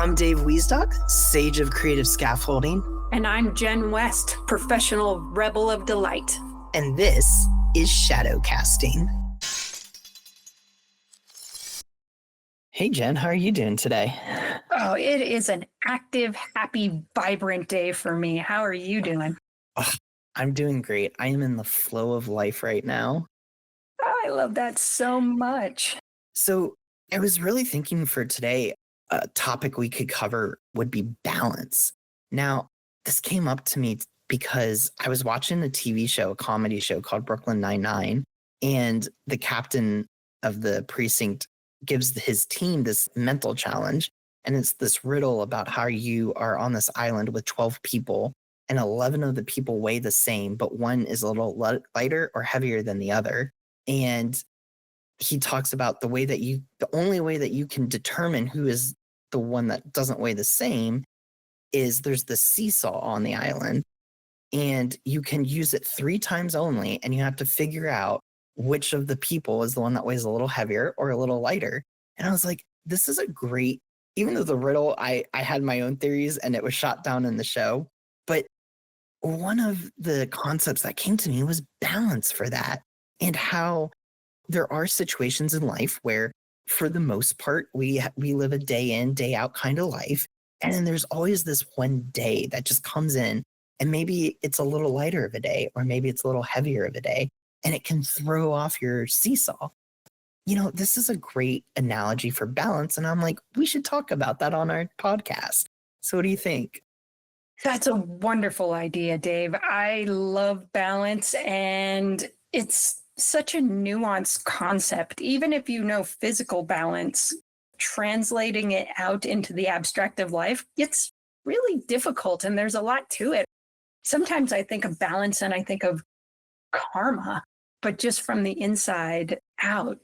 I'm Dave Wiesdock, Sage of Creative Scaffolding. And I'm Jen West, Professional Rebel of Delight. And this is Shadowcasting. Hey Jen, how are you doing today? Oh, it is an active, happy, vibrant day for me. How are you doing? Oh, I'm doing great. I am in the flow of life right now. Oh, I love that so much. So I was really thinking for today, a topic we could cover would be balance. Now, this came up to me because I was watching a TV show, a comedy show called Brooklyn Nine-Nine, and the captain of the precinct gives his team this mental challenge. And it's this riddle about how you are on this island with 12 people, and 11 of the people weigh the same, but one is a little lighter or heavier than the other. And he talks about the only way that you can determine who is the one that doesn't weigh the same is there's the seesaw on the island, and you can use it 3 times only, and you have to figure out which of the people is the one that weighs a little heavier or a little lighter. And I was like, this is a great, even though the riddle, I had my own theories and it was shot down in the show, but one of the concepts that came to me was balance for that, and how there are situations in life where, for the most part, we live a day in, day out kind of life. And then there's always this one day that just comes in, and maybe it's a little lighter of a day, or maybe it's a little heavier of a day, and it can throw off your seesaw. This is a great analogy for balance. And I'm like, we should talk about that on our podcast. So what do you think? That's a wonderful idea, Dave. I love balance, and it's such a nuanced concept. Even if you know physical balance, translating it out into the abstract of life, it's really difficult, and there's a lot to it. Sometimes I think of balance and I think of karma, but just from the inside out.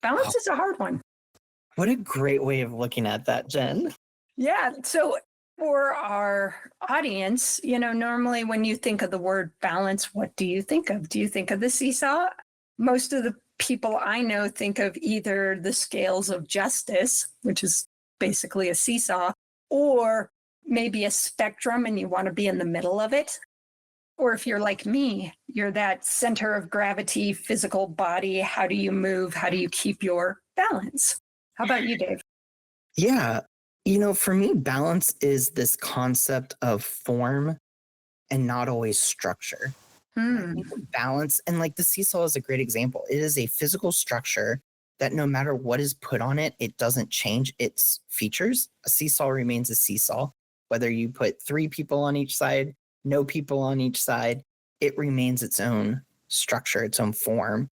Balance is a hard one. What a great way of looking at that, Jen. Yeah. So for our audience, normally when you think of the word balance, what do you think of? Do you think of the seesaw? Most of the people I know think of either the scales of justice, which is basically a seesaw, or maybe a spectrum and you want to be in the middle of it. Or if you're like me, you're that center of gravity, physical body. How do you move? How do you keep your balance? How about you, Dave? Yeah. For me, balance is this concept of form and not always structure. I think of balance, and like the seesaw is a great example. It is a physical structure that no matter what is put on it, it doesn't change its features. A seesaw remains a seesaw. Whether you put 3 people on each side, no people on each side, it remains its own structure, its own form.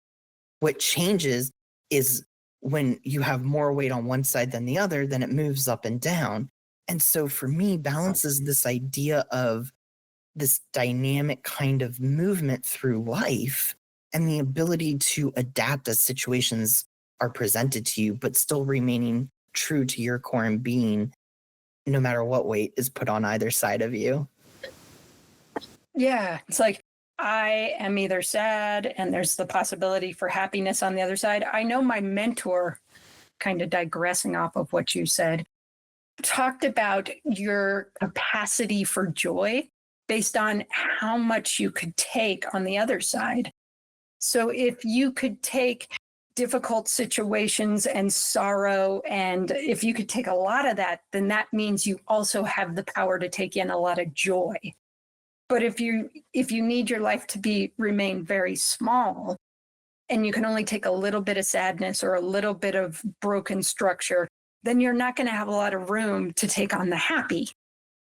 What changes is when you have more weight on one side than the other, then it moves up and down. And so for me, balance is this idea of this dynamic kind of movement through life, and the ability to adapt as situations are presented to you, but still remaining true to your core and being, no matter what weight is put on either side of you. Yeah. It's like I am either sad and there's the possibility for happiness on the other side. I know my mentor, kind of digressing off of what you said, talked about your capacity for joy based on how much you could take on the other side. So if you could take difficult situations and sorrow, and if you could take a lot of that, then that means you also have the power to take in a lot of joy. But if you need your life to remain very small, and you can only take a little bit of sadness or a little bit of broken structure, then you're not going to have a lot of room to take on the happy.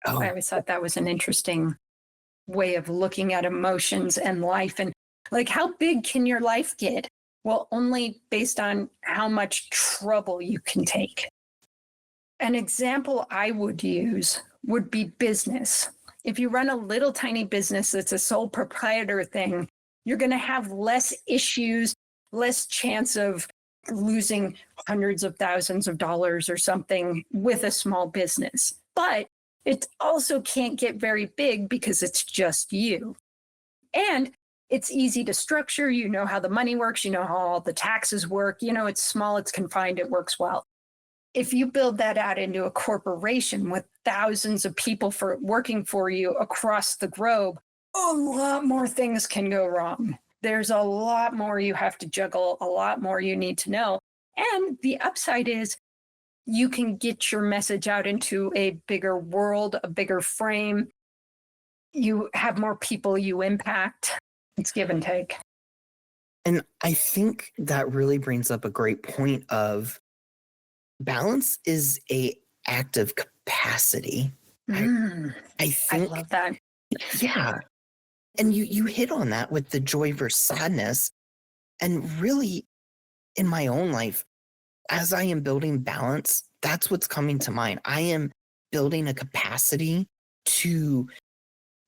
Oh, I always thought that was an interesting way of looking at emotions and life. And like, how big can your life get? Well, only based on how much trouble you can take. An example I would use would be business. If you run a little tiny business that's a sole proprietor thing, you're going to have less issues, less chance of losing hundreds of thousands of dollars or something with a small business. But it also can't get very big because it's just you. And it's easy to structure. You know how the money works. You know how all the taxes work. It's small, it's confined, it works well. if you build that out into a corporation with thousands of people for working for you across the globe, a lot more things can go wrong. There's a lot more you have to juggle, a lot more you need to know. And the upside is you can get your message out into a bigger world, a bigger frame. You have more people you impact. It's give and take. And I think that really brings up a great point of balance is a active capacity. Mm, I I think, love that. yeah. And you hit on that with the joy versus sadness. And really, in my own life, as I am building balance, that's what's coming to mind. I am building a capacity to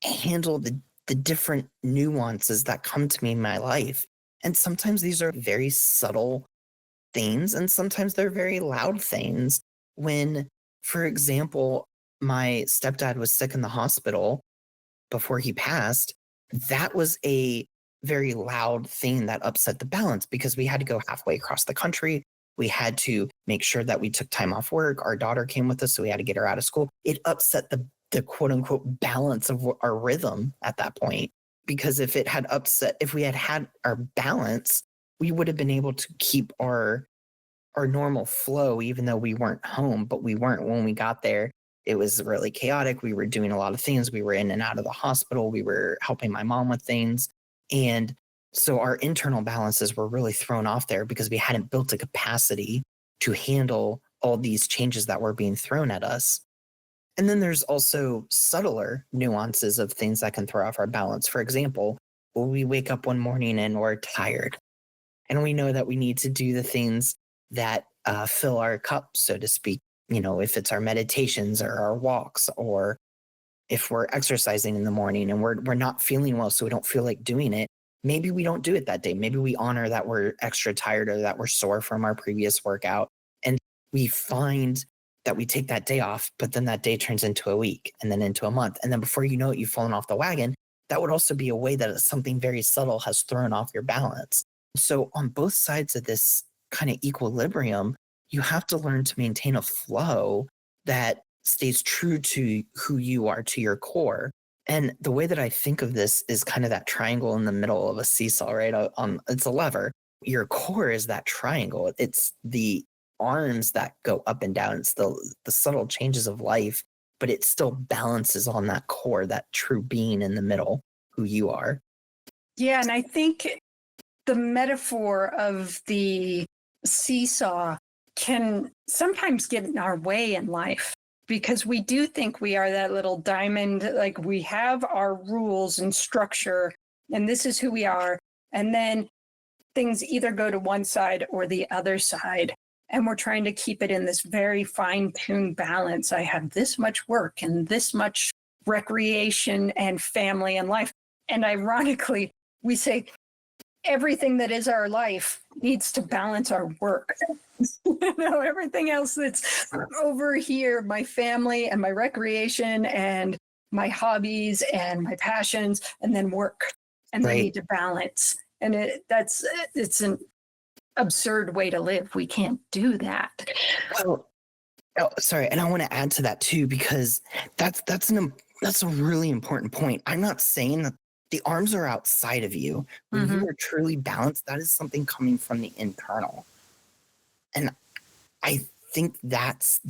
handle the different nuances that come to me in my life. And sometimes these are very subtle things, and sometimes they're very loud things. When, for example, my stepdad was sick in the hospital before he passed, that was a very loud thing that upset the balance because we had to go halfway across the country. We had to make sure that we took time off work. Our daughter came with us, so we had to get her out of school. It upset the quote unquote balance of our rhythm at that point. Because if we had had our balance, we would have been able to keep our normal flow, even though we weren't home, but we weren't when we got there. It was really chaotic. We were doing a lot of things. We were in and out of the hospital. We were helping my mom with things. And so our internal balances were really thrown off there because we hadn't built a capacity to handle all these changes that were being thrown at us. And then there's also subtler nuances of things that can throw off our balance. For example, we wake up one morning and we're tired, and we know that we need to do the things that fill our cup, so to speak. If it's our meditations or our walks, or if we're exercising in the morning and we're not feeling well, so we don't feel like doing it, maybe we don't do it that day. Maybe we honor that we're extra tired or that we're sore from our previous workout, and we find that we take that day off, but then that day turns into a week and then into a month. And then before you know it, you've fallen off the wagon. That would also be a way that something very subtle has thrown off your balance. So on both sides of this kind of equilibrium, you have to learn to maintain a flow that stays true to who you are, to your core. And the way that I think of this is kind of that triangle in the middle of a seesaw, right? It's a lever. Your core is that triangle. It's the arms that go up and down. It's the subtle changes of life, but it still balances on that core, that true being in the middle, who you are. Yeah, and I think the metaphor of the seesaw can sometimes get in our way in life because we do think we are that little diamond, like we have our rules and structure, and this is who we are. And then things either go to one side or the other side. And we're trying to keep it in this very fine-tuned balance. I have this much work and this much recreation and family and life. And ironically, we say everything that is our life needs to balance our work. Everything else that's over here, my family and my recreation and my hobbies and my passions, and then work. And they need to balance. And it's an absurd way to live. We can't do that. Well, sorry, and I want to add to that too, because that's a really important point. I'm not saying that the arms are outside of you. When you are truly balanced, that is something coming from the internal. And I think that's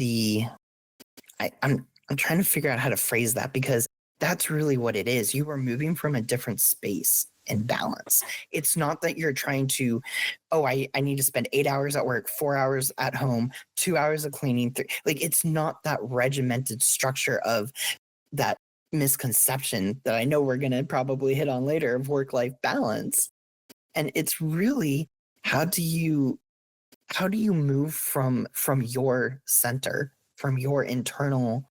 I'm trying to figure out how to phrase that, because that's really what it is. You are moving from a different space in balance. It's not that you're trying to, I need to spend 8 hours at work, 4 hours at home, 2 hours of cleaning. It's not that regimented structure of that misconception that I know we're going to probably hit on later of work-life balance. And it's really, how do you move from your center, from your internal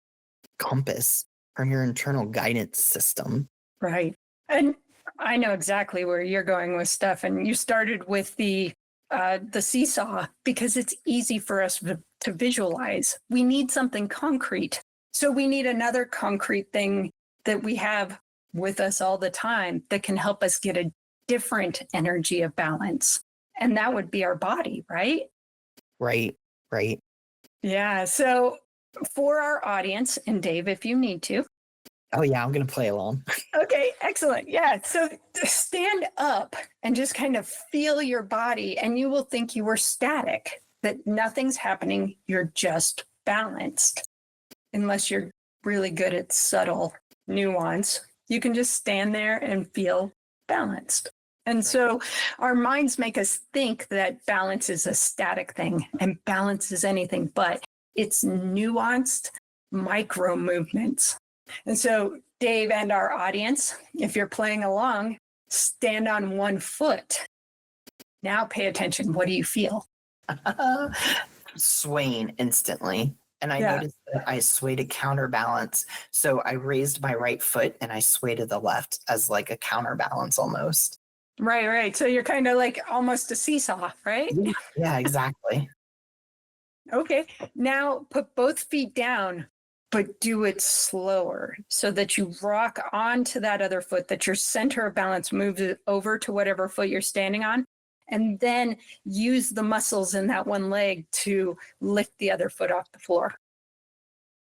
compass, from your internal guidance system? Right. And I know exactly where you're going with stuff. And you started with the seesaw because it's easy for us to visualize. We need something concrete. So we need another concrete thing that we have with us all the time that can help us get a different energy of balance. And that would be our body, right? Right. Yeah. So for our audience, and Dave, if you need to. Oh yeah, I'm gonna play along. Okay, excellent. Yeah. So stand up and just kind of feel your body, and you will think you are static, that nothing's happening. You're just balanced, unless you're really good at subtle nuance. You can just stand there and feel balanced. And so our minds make us think that balance is a static thing, and balance is anything but. It's nuanced micro movements. And so, Dave and our audience, if you're playing along, stand on one foot. Now pay attention. What do you feel? Swaying instantly. And I Yeah. noticed that I sway to counterbalance. So I raised my right foot and I sway to the left as like a counterbalance almost. Right, right. So you're kind of like almost a seesaw, right? Yeah, exactly. Okay. Now put both feet down, but do it slower so that you rock onto that other foot, that your center of balance moves over to whatever foot you're standing on. And then use the muscles in that one leg to lift the other foot off the floor.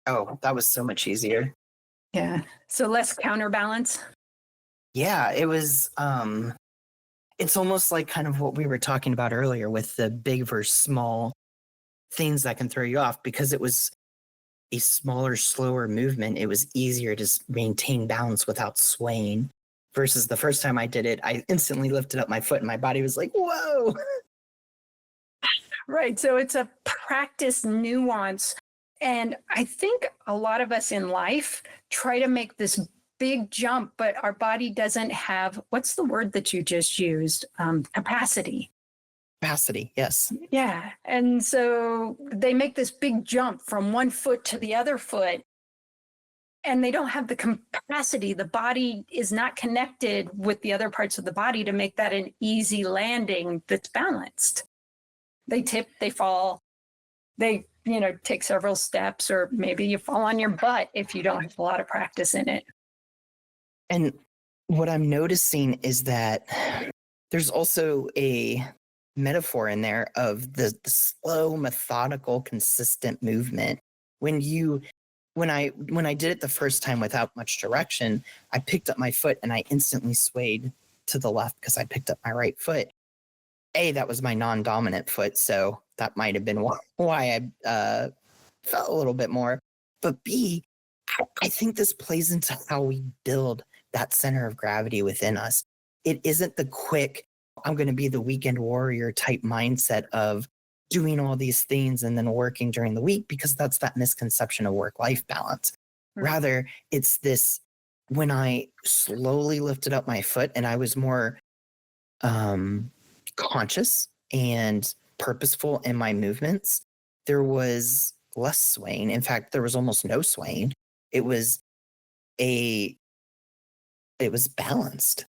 Oh, that was so much easier. Yeah. So less counterbalance. Yeah, it was it's almost like kind of what we were talking about earlier with the big versus small things that can throw you off, because it was a smaller, slower movement. It was easier to maintain balance without swaying. Versus the first time I did it, I instantly lifted up my foot and my body was like, whoa. Right. So it's a practice nuance. And I think a lot of us in life try to make this big jump, but our body doesn't have, what's the word that you just used? Capacity. Capacity, yes. Yeah. And so they make this big jump from one foot to the other foot, and they don't have the capacity. The body is not connected with the other parts of the body to make that an easy landing that's balanced. They tip, they fall, they, take several steps, or maybe you fall on your butt if you don't have a lot of practice in it. And what I'm noticing is that there's also a metaphor in there of the slow, methodical, consistent movement. When I did it the first time without much direction, I picked up my foot and I instantly swayed to the left because I picked up my right foot. That was my non-dominant foot, so that might have been why I felt a little bit more. But B, I think this plays into how we build that center of gravity within us. It isn't the quick, I'm going to be the weekend warrior type mindset of doing all these things and then working during the week, because that's that misconception of work-life balance. Right. Rather, it's this, when I slowly lifted up my foot and I was more conscious and purposeful in my movements, there was less swaying. In fact, there was almost no swaying. It was balanced.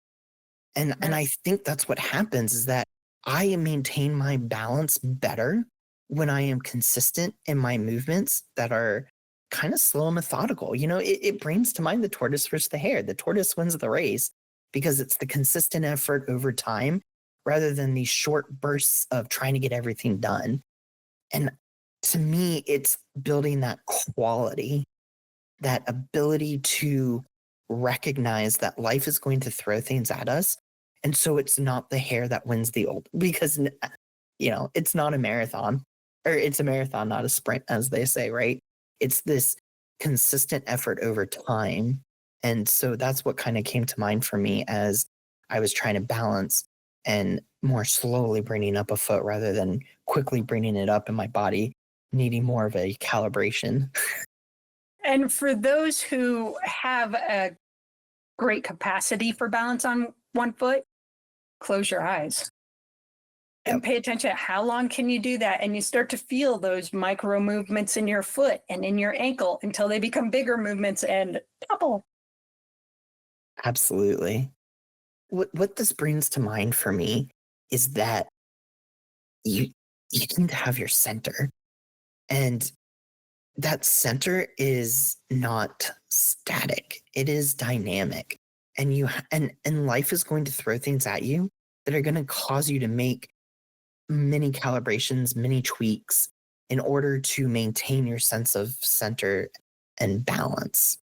And I think that's what happens, is that I maintain my balance better when I am consistent in my movements that are kind of slow and methodical. It brings to mind the tortoise versus the hare. The tortoise wins the race because it's the consistent effort over time rather than these short bursts of trying to get everything done. And to me, it's building that quality, that ability to recognize that life is going to throw things at us. And so it's not the hare that wins the old, because, it's not a marathon, or it's a marathon, not a sprint, as they say, right? It's this consistent effort over time. And so that's what kind of came to mind for me as I was trying to balance and more slowly bringing up a foot rather than quickly bringing it up in my body, needing more of a calibration. And for those who have a great capacity for balance on one foot, close your eyes and pay attention. How long can you do that? And you start to feel those micro movements in your foot and in your ankle until they become bigger movements and double. Absolutely. What this brings to mind for me is that you need to have your center, and that center is not static. It is dynamic, and and life is going to throw things at you that are going to cause you to make many calibrations, many tweaks in order to maintain your sense of center and balance.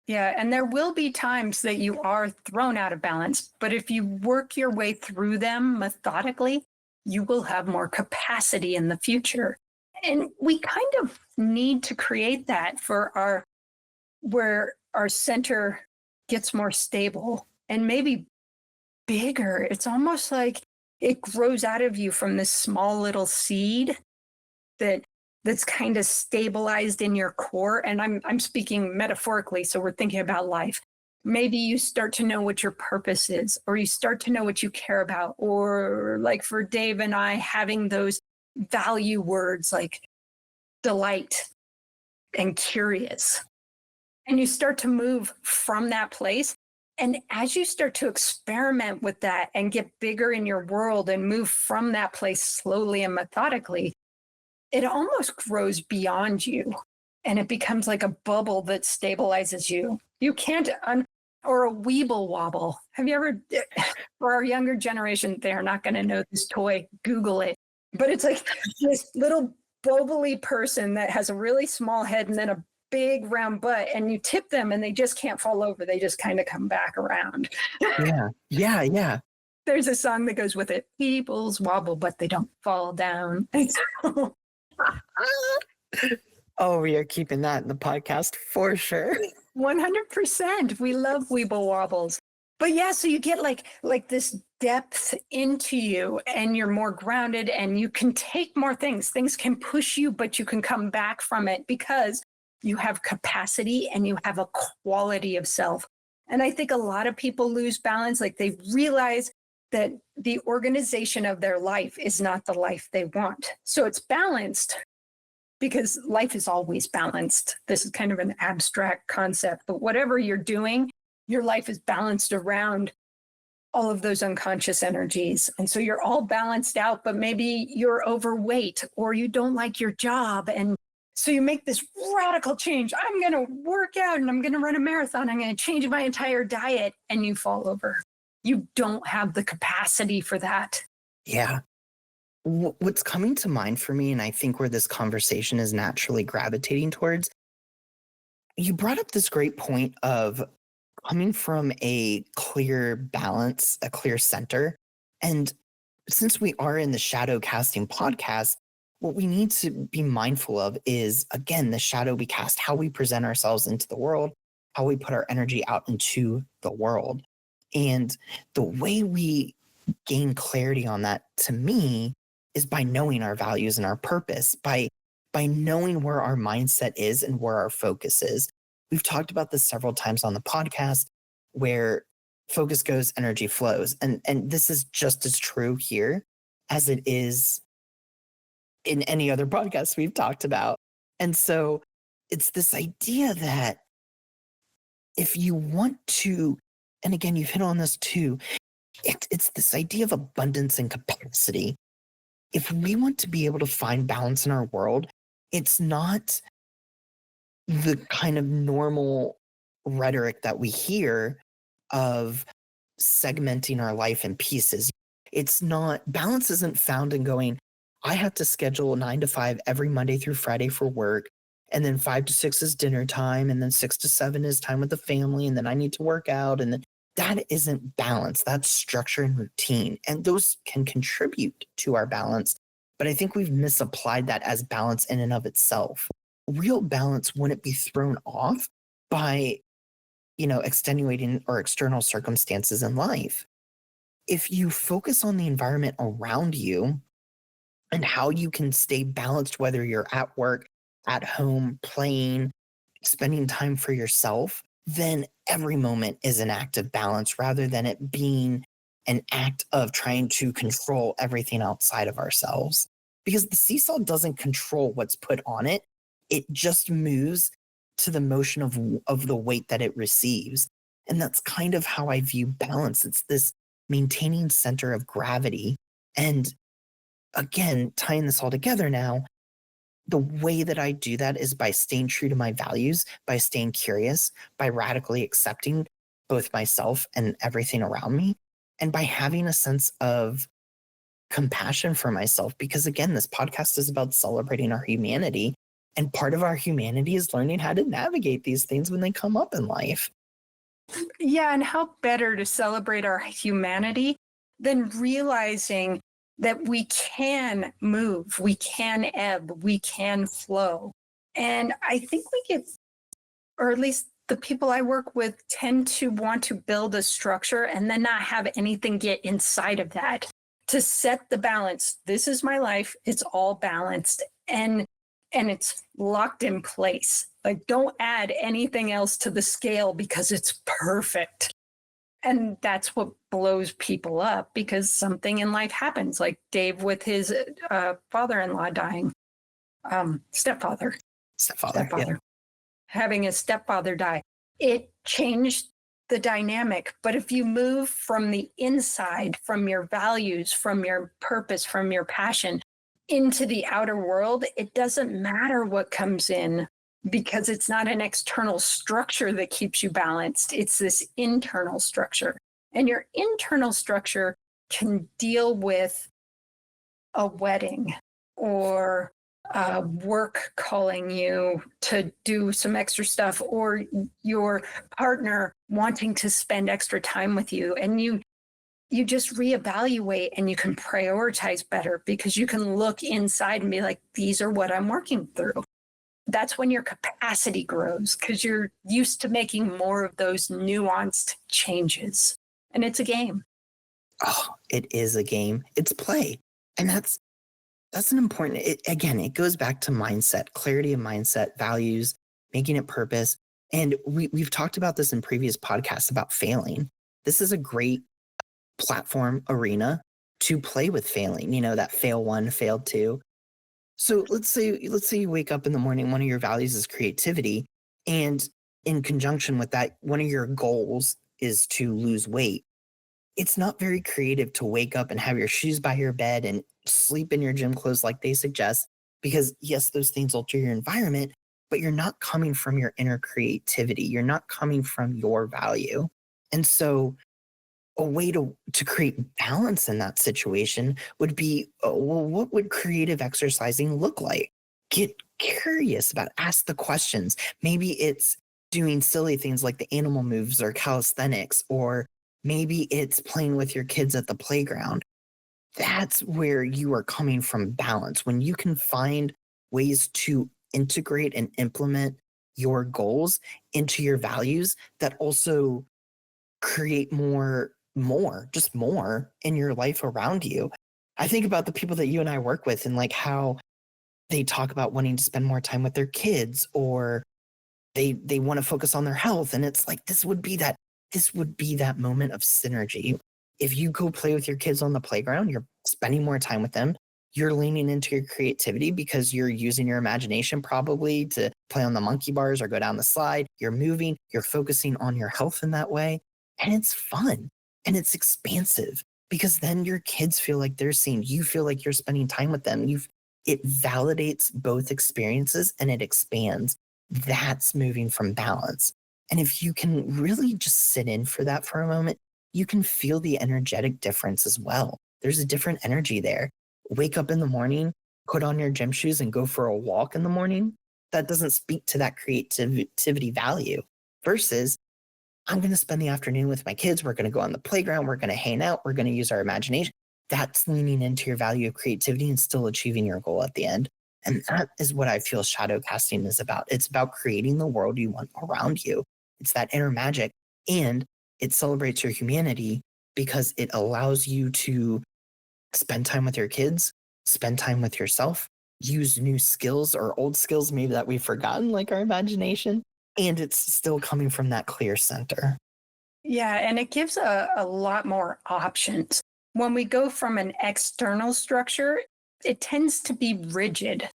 Yeah, and there will be times that you are thrown out of balance, but if you work your way through them methodically, you will have more capacity in the future. And we kind of need to create that for our where our center gets more stable and maybe bigger. It's almost like it grows out of you from this small little seed that that's kind of stabilized in your core. And I'm speaking metaphorically, so we're thinking about life. Maybe you start to know what your purpose is, or you start to know what you care about, or like for Dave and I, having those value words like delight and curious. And you start to move from that place. And as you start to experiment with that and get bigger in your world and move from that place slowly and methodically, it almost grows beyond you and it becomes like a bubble that stabilizes you. You can't, or a weeble wobble. Have you ever, for our younger generation, they are not going to know this toy, Google it. But it's like this little bubbly person that has a really small head and then a big round butt, and you tip them and they just can't fall over. They just kind of come back around. Yeah. Yeah. Yeah. There's a song that goes with it. People's wobble, but they don't fall down. Oh, we are keeping that in the podcast for sure. 100%. We love weeble wobbles. But yeah, so you get like this depth into you and you're more grounded and you can take more things. Things can push you, but you can come back from it because you have capacity and you have a quality of self. And I think a lot of people lose balance. Like they realize that the organization of their life is not the life they want. So it's balanced because life is always balanced. This is kind of an abstract concept, but whatever you're doing, your life is balanced around all of those unconscious energies. And so you're all balanced out, but maybe you're overweight or you don't like your job. And so you make this radical change. I'm going to work out and I'm going to run a marathon. I'm going to change my entire diet, and you fall over. You don't have the capacity for that. Yeah. What's coming to mind for me, and I think where this conversation is naturally gravitating towards, you brought up this great point of coming from a clear balance, a clear center. And since we are in the shadow casting podcast, what we need to be mindful of is, again, the shadow we cast, how we present ourselves into the world, how we put our energy out into the world. And the way we gain clarity on that, to me, is by knowing our values and our purpose, by knowing where our mindset is and where our focus is. We've talked about this several times on the podcast, where focus goes, energy flows. And this is just as true here as it is in any other podcast we've talked about. And so it's this idea that if you want to, and again, you've hit on this too, it's this idea of abundance and capacity. If we want to be able to find balance in our world, it's not the kind of normal rhetoric that we hear of segmenting our life in pieces. It's not, balance isn't found in going, I have to schedule 9 to 5 every Monday through Friday for work. And then 5 to 6 is dinner time. And then 6 to 7 is time with the family. And then I need to work out. And then that isn't balance. That's structure and routine. And those can contribute to our balance. But I think we've misapplied that as balance in and of itself. Real balance wouldn't be thrown off by, extenuating or external circumstances in life. If you focus on the environment around you and how you can stay balanced, whether you're at work, at home, playing, spending time for yourself, then every moment is an act of balance rather than it being an act of trying to control everything outside of ourselves. Because the seesaw doesn't control what's put on it. It just moves to the motion of the weight that it receives. And that's kind of how I view balance. It's this maintaining center of gravity. And again, tying this all together now, the way that I do that is by staying true to my values, by staying curious, by radically accepting both myself and everything around me, and by having a sense of compassion for myself because, again, this podcast is about celebrating our humanity. And part of our humanity is learning how to navigate these things when they come up in life. Yeah, and how better to celebrate our humanity than realizing that we can move, we can ebb, we can flow. And I think we get, or at least the people I work with tend to want to build a structure and then not have anything get inside of that to set the balance. This is my life. It's all balanced and it's locked in place. Like, don't add anything else to the scale because it's perfect. And that's what blows people up because something in life happens, like Dave with his father-in-law dying, stepfather, Yeah. having a stepfather die. It changed the dynamic. But if you move from the inside, from your values, from your purpose, from your passion into the outer world, it doesn't matter what comes in because it's not an external structure that keeps you balanced. It's this internal structure. And your internal structure can deal with a wedding or work calling you to do some extra stuff, or your partner wanting to spend extra time with you. And you just reevaluate and you can prioritize better because you can look inside and be like, these are what I'm working through. That's when your capacity grows because you're used to making more of those nuanced changes. And it's a game. Oh, it is a game. It's play. And that's an important, it goes back to mindset, clarity of mindset, values, making it purpose. And we've talked about this in previous podcasts about failing. This is a great platform arena to play with failing, that fail one, fail two. So let's say you wake up in the morning, one of your values is creativity. And in conjunction with that, one of your goals is to lose weight. It's not very creative to wake up and have your shoes by your bed and sleep in your gym clothes like they suggest, because yes, those things alter your environment, but you're not coming from your inner creativity. You're not coming from your value. And so a way to create balance in that situation would be, well, what would creative exercising look like? Get curious about, ask the questions. Maybe it's doing silly things like the animal moves or calisthenics, or maybe it's playing with your kids at the playground. That's where you are coming from balance. When you can find ways to integrate and implement your goals into your values that also create more in your life around you. I think about the people that you and I work with and like how they talk about wanting to spend more time with their kids, or they want to focus on their health. And it's like, this would be that moment of synergy. If you go play with your kids on the playground, you're spending more time with them. You're leaning into your creativity because you're using your imagination probably to play on the monkey bars or go down the slide. You're moving, you're focusing on your health in that way. And it's fun and it's expansive because then your kids feel like they're seen. You feel like you're spending time with them. It validates both experiences and it expands. That's moving from balance. And if you can really just sit in for that for a moment, you can feel the energetic difference as well. There's a different energy there. Wake up in the morning, put on your gym shoes and go for a walk in the morning. That doesn't speak to that creativity value versus I'm going to spend the afternoon with my kids. We're going to go on the playground. We're going to hang out. We're going to use our imagination. That's leaning into your value of creativity and still achieving your goal at the end. And that is what I feel shadow casting is about. It's about creating the world you want around you. It's that inner magic, and it celebrates your humanity because it allows you to spend time with your kids, spend time with yourself, use new skills or old skills maybe that we've forgotten, like our imagination. And it's still coming from that clear center. Yeah, and it gives a lot more options. When we go from an external structure, it tends to be rigid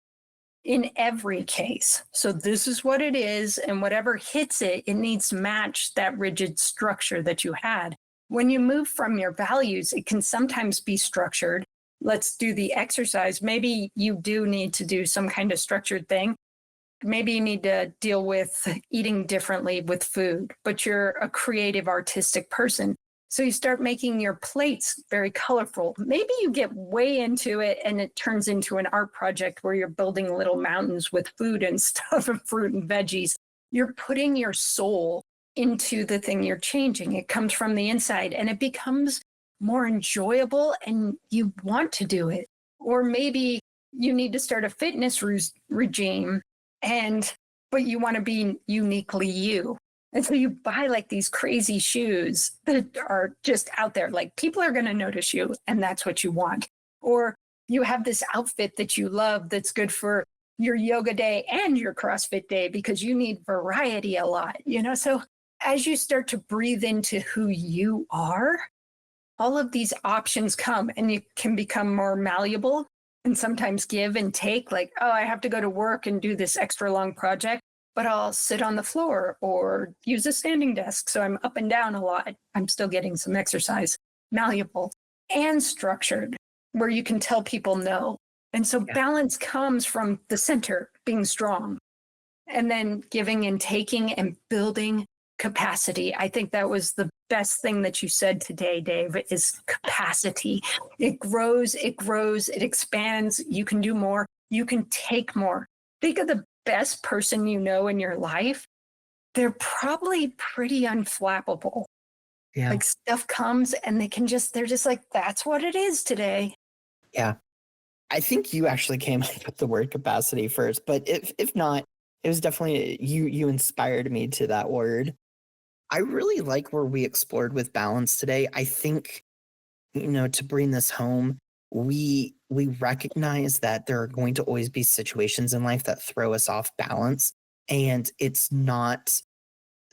in every case. So this is what it is, and whatever hits it, it needs to match that rigid structure that you had. When you move from your values, it can sometimes be structured. Let's do the exercise. Maybe you do need to do some kind of structured thing. Maybe you need to deal with eating differently with food, but you're a creative, artistic person. So you start making your plates very colorful. Maybe you get way into it and it turns into an art project where you're building little mountains with food and stuff and fruit and veggies. You're putting your soul into the thing you're changing. It comes from the inside and it becomes more enjoyable and you want to do it. Or maybe you need to start a fitness regime but you want to be uniquely you. And so you buy like these crazy shoes that are just out there. Like people are going to notice you and that's what you want. Or you have this outfit that you love that's good for your yoga day and your CrossFit day because you need variety a lot, So as you start to breathe into who you are, all of these options come and you can become more malleable and sometimes give and take, like, oh, I have to go to work and do this extra long project, but I'll sit on the floor or use a standing desk. So I'm up and down a lot. I'm still getting some exercise, malleable and structured, where you can tell people no. And so balance comes from the center being strong and then giving and taking and building capacity. I think that was the best thing that you said today, Dave, is capacity. It grows, it expands. You can do more. You can take more. Think of the best person you know in your life. They're probably pretty unflappable. Yeah. Like stuff comes and they're just like, that's what it is today. Yeah. I think you actually came up with the word capacity first, but if not, it was definitely you inspired me to that word. I really like where we explored with balance today. I think, to bring this home, we recognize that there are going to always be situations in life that throw us off balance. And it's not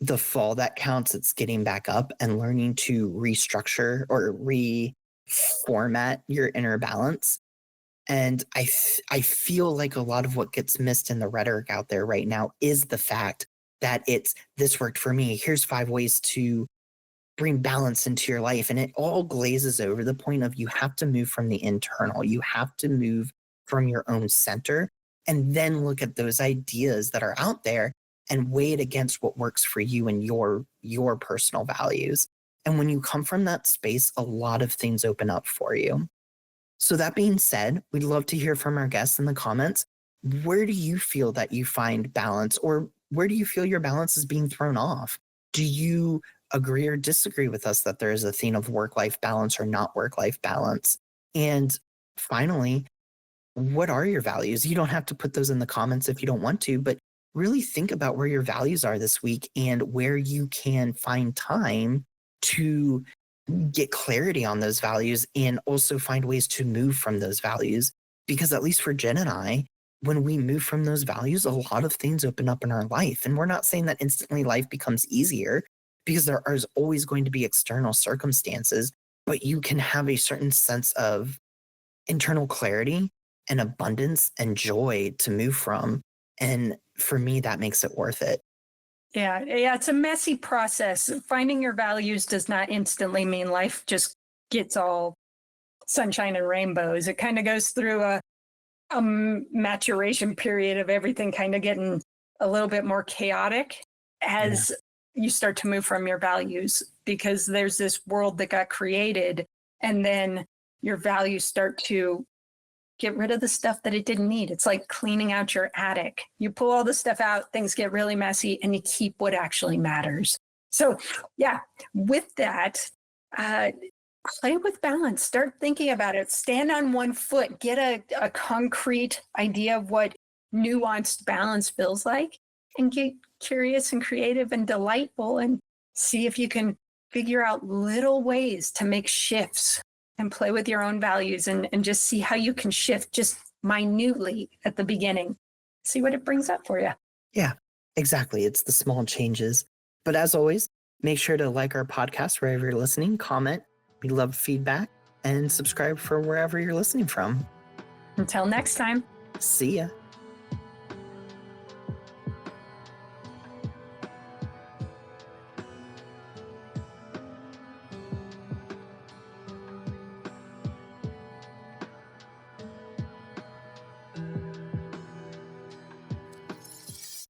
the fall that counts, it's getting back up and learning to restructure or reformat your inner balance. And I feel like a lot of what gets missed in the rhetoric out there right now is the fact that it's this worked for me. Here's 5 ways to bring balance into your life. And it all glazes over the point of you have to move from the internal. You have to move from your own center and then look at those ideas that are out there and weigh it against what works for you and your personal values. And when you come from that space, a lot of things open up for you. So that being said, we'd love to hear from our guests in the comments. Where do you feel that you find balance, or where do you feel your balance is being thrown off? Do you agree or disagree with us that there is a theme of work-life balance or not work-life balance? And finally, what are your values? You don't have to put those in the comments if you don't want to, but really think about where your values are this week and where you can find time to get clarity on those values and also find ways to move from those values. Because at least for Jen and I, when we move from those values, a lot of things open up in our life. And we're not saying that instantly life becomes easier, because there is always going to be external circumstances, but you can have a certain sense of internal clarity and abundance and joy to move from. And for me, that makes it worth it. Yeah, it's a messy process. Finding your values does not instantly mean life just gets all sunshine and rainbows. It kind of goes through a maturation period of everything kind of getting a little bit more chaotic as you start to move from your values, because there's this world that got created and then your values start to get rid of the stuff that it didn't need. It's like cleaning out your attic. You pull all the stuff out, things get really messy, and you keep what actually matters. So yeah, with that, play with balance. Start thinking about it. Stand on one foot. Get a concrete idea of what nuanced balance feels like, and get curious and creative and delightful, and see if you can figure out little ways to make shifts and play with your own values, and just see how you can shift just minutely at the beginning. See what it brings up for you. Yeah, exactly. It's the small changes. But as always, make sure to like our podcast wherever you're listening, comment. We love feedback, and subscribe for wherever you're listening from. Until next time. See ya.